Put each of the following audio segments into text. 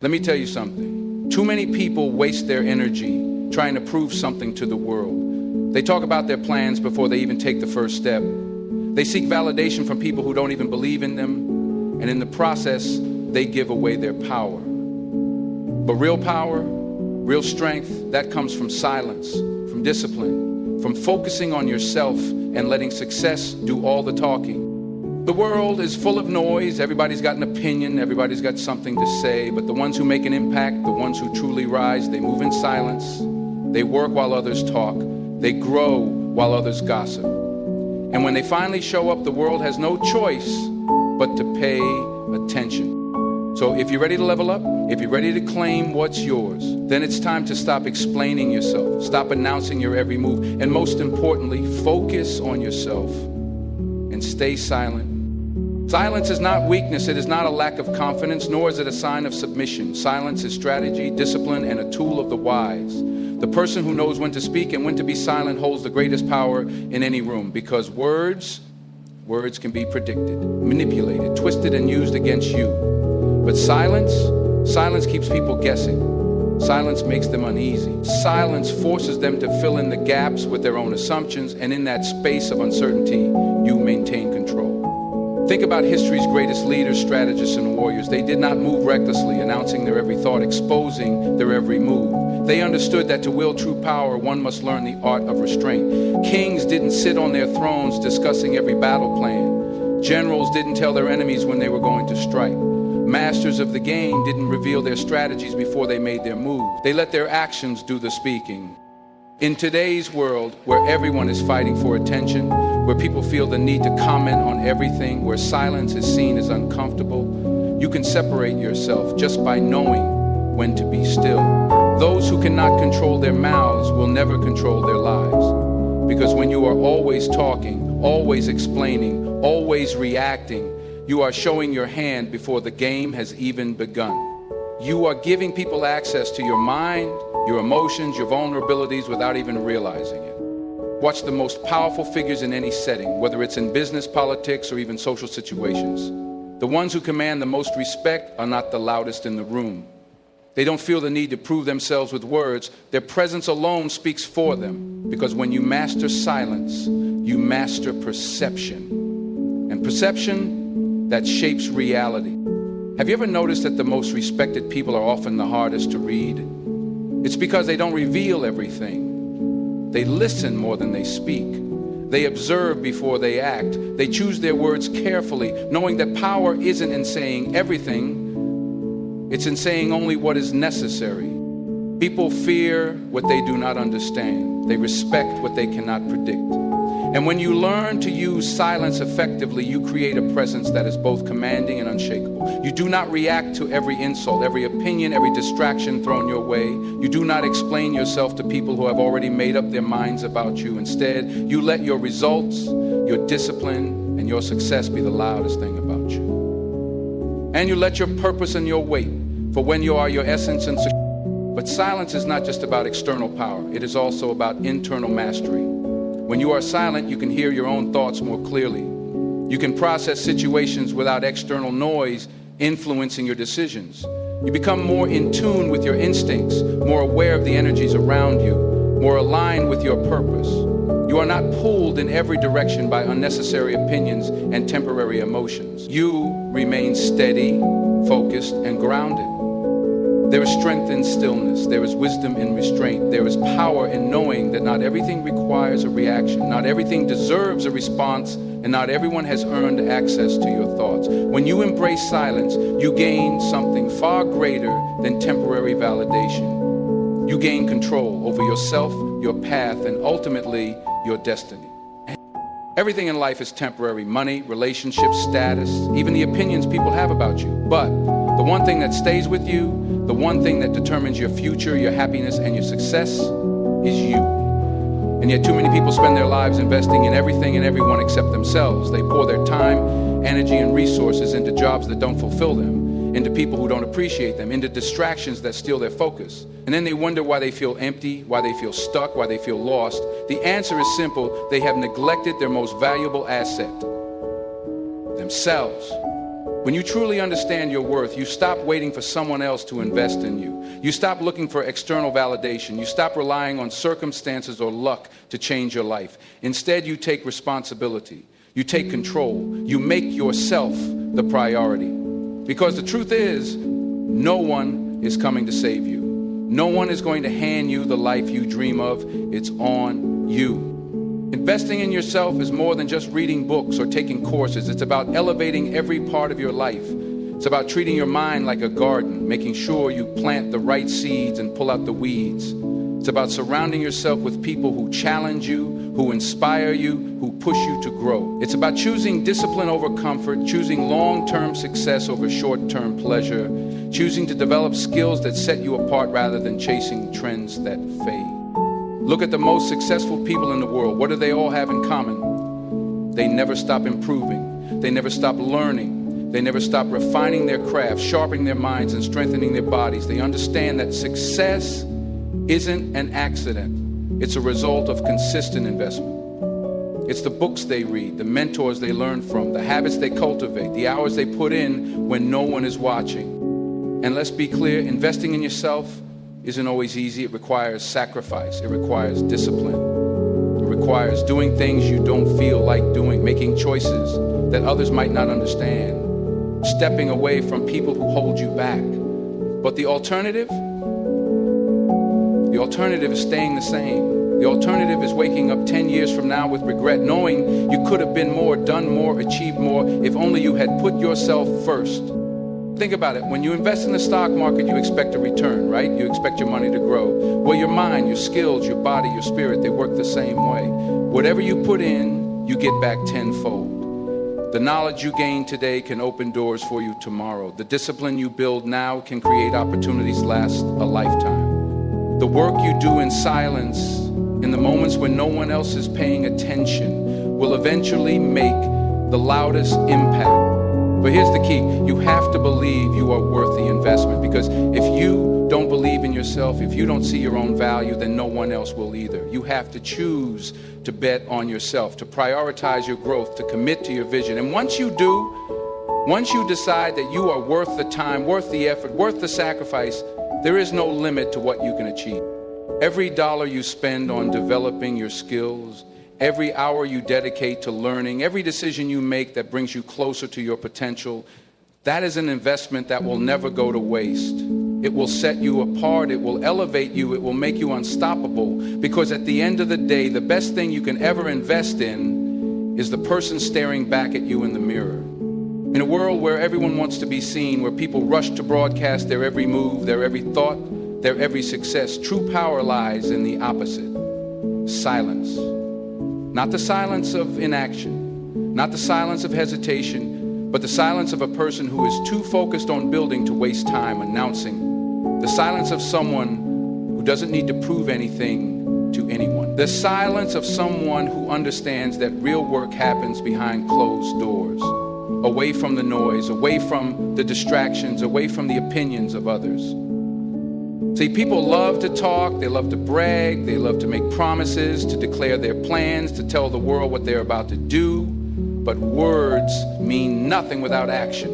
Let me tell you something. Too many people waste their energy trying to prove something to the world. They talk about their plans before they even take the first step. They seek validation from people who don't even believe in them, and in the process, they give away their power. But real power, real strength, that comes from silence, from discipline, from focusing on yourself and letting success do all the talking. The world is full of noise. Everybody's got an opinion. Everybody's got something to say. But the ones who make an impact, the ones who truly rise, they move in silence. They work while others talk. They grow while others gossip. And when they finally show up, the world has no choice but to pay attention. So if you're ready to level up, if you're ready to claim what's yours, then it's time to stop explaining yourself. Stop announcing your every move. And most importantly, focus on yourself and stay silent. Silence is not weakness. It is not a lack of confidence, nor is it a sign of submission. Silence is strategy, discipline, and a tool of the wise. The person who knows when to speak and when to be silent holds the greatest power in any room, because words can be predicted, manipulated, twisted, and used against you. But silence keeps people guessing. Silence makes them uneasy. Silence forces them to fill in the gaps with their own assumptions, and in that space of uncertainty, you maintain control. Think about history's greatest leaders, strategists, and warriors. They did not move recklessly, announcing their every thought, exposing their every move. They understood that to wield true power, one must learn the art of restraint. Kings didn't sit on their thrones discussing every battle plan. Generals didn't tell their enemies when they were going to strike. Masters of the game didn't reveal their strategies before they made their move. They let their actions do the speaking. In today's world, where everyone is fighting for attention, where people feel the need to comment on everything, where silence is seen as uncomfortable, you can separate yourself just by knowing when to be still. Those who cannot control their mouths will never control their lives. Because when you are always talking, always explaining, always reacting, you are showing your hand before the game has even begun. You are giving people access to your mind, your emotions, your vulnerabilities without even realizing it. Watch the most powerful figures in any setting, whether it's in business, politics, or even social situations. The ones who command the most respect are not the loudest in the room. They don't feel the need to prove themselves with words. Their presence alone speaks for them, because when you master silence, you master perception. And perception, that shapes reality. Have you ever noticed that the most respected people are often the hardest to read? It's because they don't reveal everything. They listen more than they speak. They observe before they act. They choose their words carefully, knowing that power isn't in saying everything. It's in saying only what is necessary. People fear what they do not understand. They respect what they cannot predict. And when you learn to use silence effectively, you create a presence that is both commanding and unshakable. You do not react to every insult, every opinion, every distraction thrown your way. You do not explain yourself to people who have already made up their minds about you. Instead, you let your results, your discipline, and your success be the loudest thing about you. And you let your purpose and your weight for when you are your essence and success. But silence is not just about external power. It is also about internal mastery. When you are silent, you can hear your own thoughts more clearly. You can process situations without external noise influencing your decisions. You become more in tune with your instincts, more aware of the energies around you, more aligned with your purpose. You are not pulled in every direction by unnecessary opinions and temporary emotions. You remain steady, focused, and grounded. There is strength in stillness. There is wisdom in restraint. There is power in knowing that not everything requires a reaction. Not everything deserves a response, and not everyone has earned access to your thoughts. When you embrace silence, you gain something far greater than temporary validation. You gain control over yourself, your path, and ultimately your destiny. Everything in life is temporary: money, relationships, status, even the opinions people have about you. But the one thing that stays with you, the one thing that determines your future, your happiness, and your success is you. And yet too many people spend their lives investing in everything and everyone except themselves. They pour their time, energy, and resources into jobs that don't fulfill them, into people who don't appreciate them, into distractions that steal their focus. And then they wonder why they feel empty, why they feel stuck, why they feel lost. The answer is simple: they have neglected their most valuable asset, themselves. When you truly understand your worth, you stop waiting for someone else to invest in you. You stop looking for external validation. You stop relying on circumstances or luck to change your life. Instead, you take responsibility. You take control. You make yourself the priority. Because the truth is, no one is coming to save you. No one is going to hand you the life you dream of. It's on you. Investing in yourself is more than just reading books or taking courses. It's about elevating every part of your life. It's about treating your mind like a garden, making sure you plant the right seeds and pull out the weeds. It's about surrounding yourself with people who challenge you, who inspire you, who push you to grow. It's about choosing discipline over comfort, choosing long-term success over short-term pleasure, choosing to develop skills that set you apart rather than chasing trends that fade. Look at the most successful people in the world. What do they all have in common? They never stop improving. They never stop learning. They never stop refining their craft, sharpening their minds, and strengthening their bodies. They understand that success isn't an accident. It's a result of consistent investment. It's the books they read, the mentors they learn from, the habits they cultivate, the hours they put in when no one is watching. And let's be clear, investing in yourself isn't always easy. It requires sacrifice. It requires discipline. It requires doing things you don't feel like doing, making choices that others might not understand, stepping away from people who hold you back. But the alternative is staying the same. The alternative is waking up 10 years from now with regret, knowing you could have been more, done more, achieved more, if only you had put yourself first. Think about it. When you invest in the stock market, you expect a return, right? You expect your money to grow. Well, your mind, your skills, your body, your spirit, they work the same way. Whatever you put in, you get back tenfold. The knowledge you gain today can open doors for you tomorrow. The discipline you build now can create opportunities last a lifetime. The work you do in silence, in the moments when no one else is paying attention, will eventually make the loudest impact. But here's the key. You have to believe you are worth the investment, because if you don't believe in yourself, if you don't see your own value, then no one else will either. You have to choose to bet on yourself, to prioritize your growth, to commit to your vision. And once you do, once you decide that you are worth the time, worth the effort, worth the sacrifice, there is no limit to what you can achieve. Every dollar you spend on developing your skills, every hour you dedicate to learning, every decision you make that brings you closer to your potential, that is an investment that will never go to waste. It will set you apart. It will elevate you. It will make you unstoppable. Because at the end of the day, the best thing you can ever invest in is the person staring back at you in the mirror. In a world where everyone wants to be seen, where people rush to broadcast their every move, their every thought, their every success, true power lies in the opposite: silence. Not the silence of inaction, not the silence of hesitation, but the silence of a person who is too focused on building to waste time announcing. The silence of someone who doesn't need to prove anything to anyone. The silence of someone who understands that real work happens behind closed doors, away from the noise, away from the distractions, away from the opinions of others. See, people love to talk, they love to brag, they love to make promises, to declare their plans, to tell the world what they're about to do. But words mean nothing without action.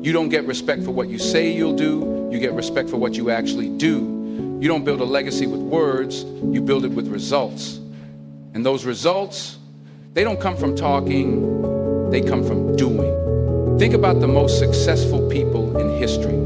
You don't get respect for what you say you'll do, you get respect for what you actually do. You don't build a legacy with words, you build it with results. And those results, they don't come from talking, they come from doing. Think about the most successful people in history.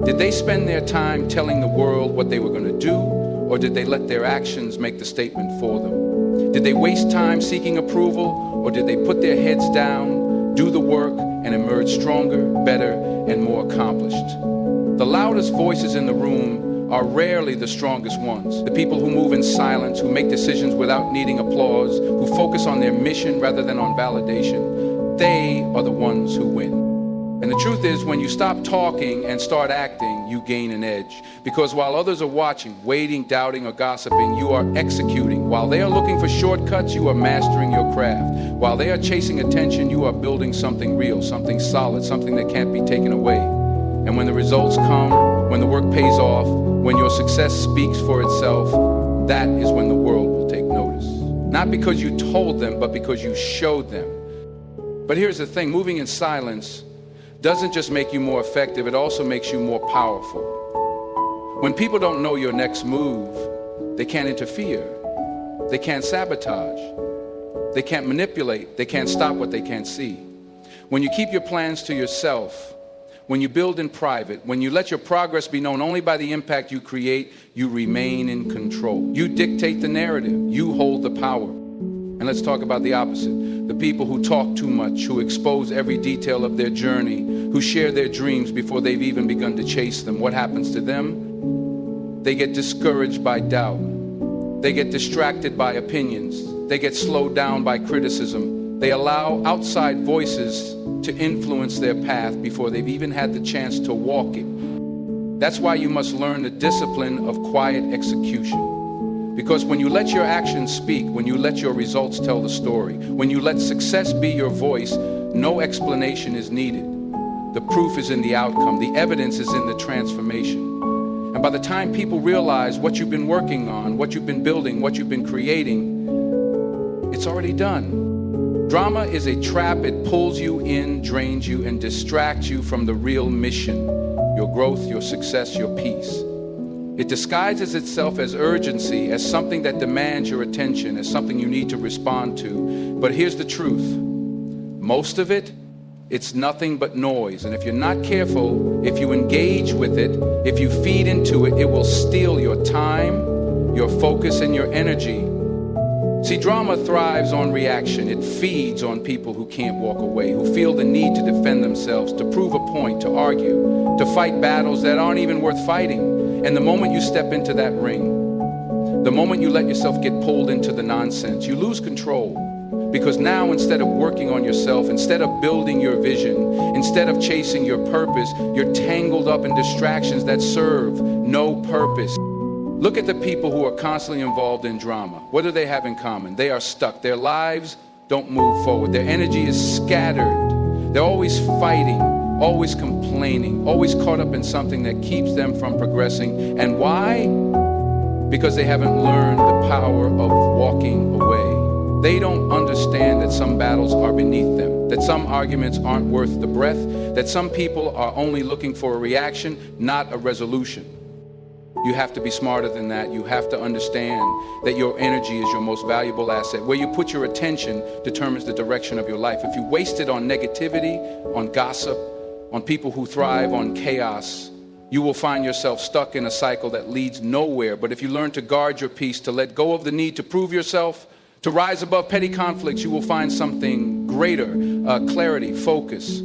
Did they spend their time telling the world what they were going to do, or did they let their actions make the statement for them? Did they waste time seeking approval, or did they put their heads down, do the work, and emerge stronger, better, and more accomplished? The loudest voices in the room are rarely the strongest ones. The people who move in silence, who make decisions without needing applause, who focus on their mission rather than on validation, they are the ones who win. And the truth is, when you stop talking and start acting, you gain an edge. Because while others are watching, waiting, doubting, or gossiping, you are executing. While they are looking for shortcuts, you are mastering your craft. While they are chasing attention, you are building something real, something solid, something that can't be taken away. And when the results come, when the work pays off, when your success speaks for itself, that is when the world will take notice. Not because you told them, but because you showed them. But here's the thing, moving in silence doesn't just make you more effective, it also makes you more powerful. When people don't know your next move, they can't interfere, they can't sabotage, they can't manipulate, they can't stop what they can't see. When you keep your plans to yourself, when you build in private, when you let your progress be known only by the impact you create, you remain in control. You dictate the narrative, you hold the power. And let's talk about the opposite. The people who talk too much, who expose every detail of their journey, who share their dreams before they've even begun to chase them. What happens to them? They get discouraged by doubt. They get distracted by opinions. They get slowed down by criticism. They allow outside voices to influence their path before they've even had the chance to walk it. That's why you must learn the discipline of quiet execution. Because when you let your actions speak, when you let your results tell the story, when you let success be your voice, no explanation is needed. The proof is in the outcome. The evidence is in the transformation. And by the time people realize what you've been working on, what you've been building, what you've been creating, it's already done. Drama is a trap. It pulls you in, drains you, and distracts you from the real mission, your growth, your success, your peace. It disguises itself as urgency, as something that demands your attention, as something you need to respond to. But here's the truth. Most of it, it's nothing but noise. And if you're not careful, if you engage with it, if you feed into it, it will steal your time, your focus, and your energy. See, drama thrives on reaction. It feeds on people who can't walk away, who feel the need to defend themselves, to prove a point, to argue, to fight battles that aren't even worth fighting. And the moment you step into that ring, the moment you let yourself get pulled into the nonsense, you lose control. Because now, instead of working on yourself, instead of building your vision, instead of chasing your purpose, you're tangled up in distractions that serve no purpose. Look at the people who are constantly involved in drama. What do they have in common? They are stuck. Their lives don't move forward. Their energy is scattered. They're always fighting, always complaining, always caught up in something that keeps them from progressing. And why? Because they haven't learned the power of walking away. They don't understand that some battles are beneath them, that some arguments aren't worth the breath, that some people are only looking for a reaction, not a resolution. You have to be smarter than that. You have to understand that your energy is your most valuable asset. Where you put your attention determines the direction of your life. If you waste it on negativity, on gossip, on people who thrive on chaos, you will find yourself stuck in a cycle that leads nowhere. But if you learn to guard your peace, to let go of the need to prove yourself, to rise above petty conflicts, you will find something greater, clarity, focus,